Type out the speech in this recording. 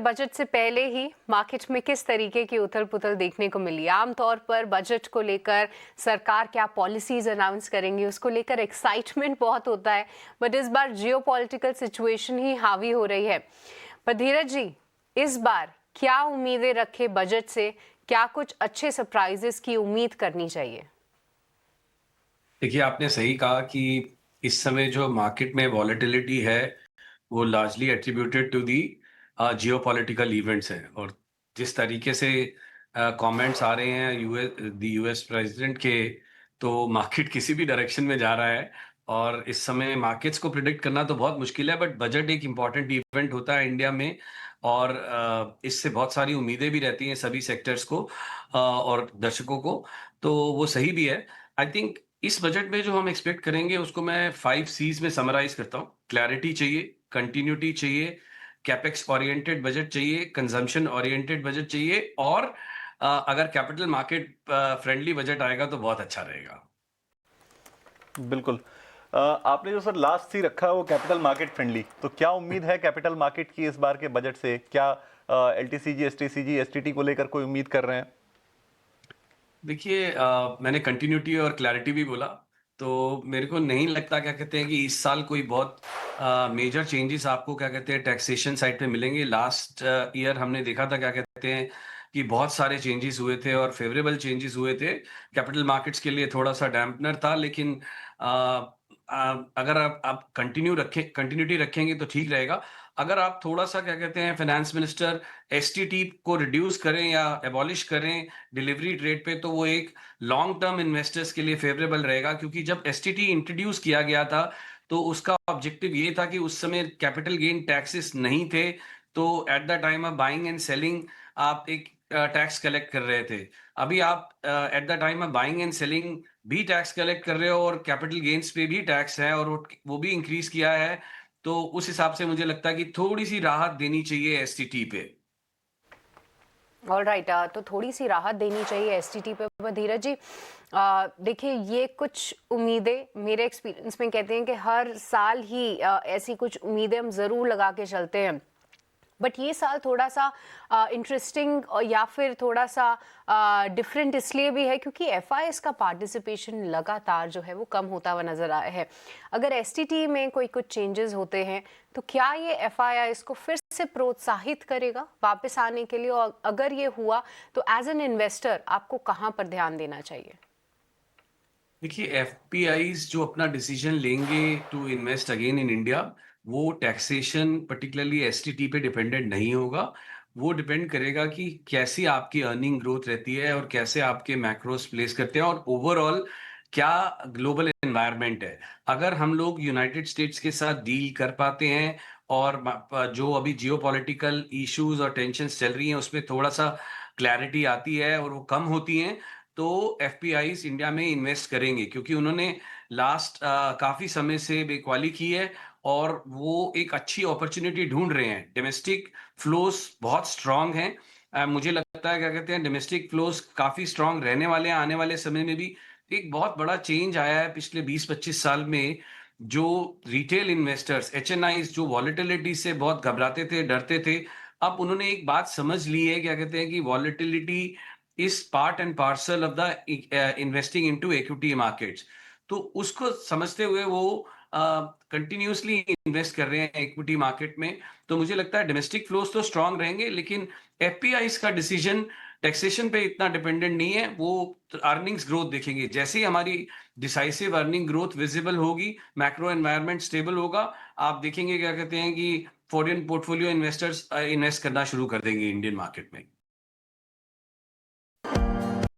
Budget से पहले ही market में किस तरीके की उथल-पुथल देखने को मिली? आमतौर पर बजट को लेकर सरकार क्या पॉलिसीज अनाउंस करेंगी, उसको लेकर एक्साइटमेंट बहुत होता है, बट इस बार जियोपॉलिटिकल सिचुएशन ही हावी हो रही है। पर धीरज जी, इस बार क्या उम्मीदें रखे बजट से? क्या कुछ अच्छे सरप्राइजेस की उम्मीद करनी चाहिए? देखिए, आपने सही कहा कि इस समय जो मार्केट में वॉलेटिलिटी है, वो largely attributed to the geopolitical events हैं। और जिस तरीके से कमेंट्स आ रहे हैं यूएस प्रेसिडेंट के, तो मार्केट किसी भी डायरेक्शन में जा रहा है। और इस समय मार्केट्स को प्रिडिक्ट करना तो बहुत मुश्किल है, बट बजट एक इम्पॉर्टेंट इवेंट होता है इंडिया में। और इससे बहुत सारी उम्मीदें भी रहती हैं सभी सेक्टर्स को और दर्शकों को। तो वो सही भी है। आई थिंक इस बजट में जो हम एक्सपेक्ट करेंगे उसको मैं 5 सीज़ में समराइज़ करता हूँ। क्लैरिटी चाहिए, कंटिन्यूटी चाहिए, कैपेक्स ओरिएंटेड बजट चाहिए, कंजम्पशन ओरिएंटेड बजट चाहिए और अगर कैपिटल मार्केट फ्रेंडली बजट आएगा तो बहुत अच्छा रहेगा। बिल्कुल। आपने जो सर लास्ट सी रखा है वो कैपिटल मार्केट फ्रेंडली, तो क्या उम्मीद है कैपिटल मार्केट की इस बार के बजट से? क्या एलटीसीजी, एसटीसीजी, एसटीटी को लेकर कोई उम्मीद कर रहे हैं? देखिए, मैंने कंटिन्यूटी और क्लैरिटी भी बोला, तो मेरे को नहीं लगता क्या कहते हैं कि इस साल कोई बहुत मेजर चेंजेस आपको क्या कहते हैं टैक्सेशन साइड पे मिलेंगे। लास्ट ईयर हमने देखा था क्या कहते हैं कि बहुत सारे चेंजेस हुए थे और फेवरेबल चेंजेस हुए थे। कैपिटल मार्केट्स के लिए थोड़ा-सा डैम्पनर था, लेकिन अगर आप कंटिन्यूटी रखेंगे तो ठीक रहेगा। अगर आप थोड़ा-सा क्या कहते हैं फाइनेंस मिनिस्टर एसटीटी को रिड्यूस करें या एबॉलिश करें डिलीवरी रेट पे, तो वो एक लॉन्ग टर्म इन्वेस्टर्स के लिए फेवरेबल रहेगा। क्योंकि जब एसटीटी इंट्रोड्यूस किया गया था, तो उसका ऑब्जेक्टिव ये था कि उस समय कैपिटल गेन टैक्सेस नहीं थे। तो at the time of buying and selling आप एक टैक्स कलेक्ट कर रहे थे। अभी आप at the time of buying and selling भी टैक्स कलेक्ट कर रहे हो और कैपिटल गेन्स पे भी टैक्स है और वो भी इंक्रीज किया है। तो उस हिसाब से मुझे लगता है कि थोड़ी-सी राहत देनी चाहिए एसटीटी पे। ऑलराइट, तो थोड़ी सी राहत देनी चाहिए एसटीटी पे। पर धीरज जी, देखिए, ये कुछ उम्मीदें मेरे एक्सपीरियंस में कहते हैं कि हर साल ही ऐसी कुछ उम्मीदें हम ज़रूर लगा के चलते हैं। बट ये साल थोड़ा सा इंटरेस्टिंग या फिर थोड़ा सा डिफरेंट इसलिए भी है क्योंकि एफआईएस का पार्टिसिपेशन लगातार जो है वो कम होता हुआ नजर आया है। अगर एसटीटी में कोई कुछ चेंजेस होते हैं तो क्या ये एफआईआईएस को फिर से प्रोत्साहित करेगा वापस आने के लिए? और अगर ये हुआ तो एज एन इन्वेस्टर आपको कहाँ पर ध्यान देना चाहिए? देखिए, एफपीआईज जो अपना डिसीजन लेंगे to invest again in India, वो टैक्सेशन पर्टिकुलरली एसटीटी पे डिपेंडेंट नहीं होगा। वो डिपेंड करेगा कि कैसी आपकी अर्निंग ग्रोथ रहती है और कैसे आपके मैक्रोस प्लेस करते हैं और ओवरऑल क्या ग्लोबल एनवायरनमेंट है। अगर हम लोग यूनाइटेड स्टेट्स के साथ डील कर पाते हैं और जो अभी जियोपॉलिटिकल इश्यूज और टेंशन्स चल रही हैं उसमें थोड़ा सा क्लैरिटी आती है और वो कम होती हैं, तो एफपीआईज इंडिया में इन्वेस्ट करेंगे। क्योंकि उन्होंने लास्ट काफी समय से बेकवाली की है और वो एक अच्छी अपॉर्चुनिटी ढूंढ रहे हैं। डोमेस्टिक फ्लोस बहुत स्ट्रांग हैं। मुझे लगता है क्या कहते हैं डोमेस्टिक फ्लोस काफी स्ट्रांग रहने वाले हैं आने वाले समय में भी। एक बहुत बड़ा चेंज आया है पिछले 20-25 साल में। जो रिटेल इन्वेस्टर्स एचएनआईज जो वॉलेटिलिटी से बहुत घबराते थे, डरते थे, अब उन्होंने एक बात समझ ली है क्या कहते हैं कि volatility is part and parcel of the investing into equity markets. तो उसको समझते हुए वो कंटिन्यूअसली इन्वेस्ट कर रहे हैं इक्विटी मार्केट में। तो मुझे लगता है डोमेस्टिक फ्लोस तो स्ट्रांग रहेंगे, लेकिन एफपीआईज का डिसीजन टैक्सेशन पे इतना डिपेंडेंट नहीं है। वो अर्निंग्स ग्रोथ देखेंगे। जैसे ही हमारी डिसाइसिव अर्निंग ग्रोथ विजिबल होगी, मैक्रो एनवायरनमेंट स्टेबल होगा, आप देखेंगे क्या कहते हैं कि फॉरेन पोर्टफोलियो इन्वेस्टर्स इन्वेस्ट करना शुरू कर देंगे इंडियन मार्केट में।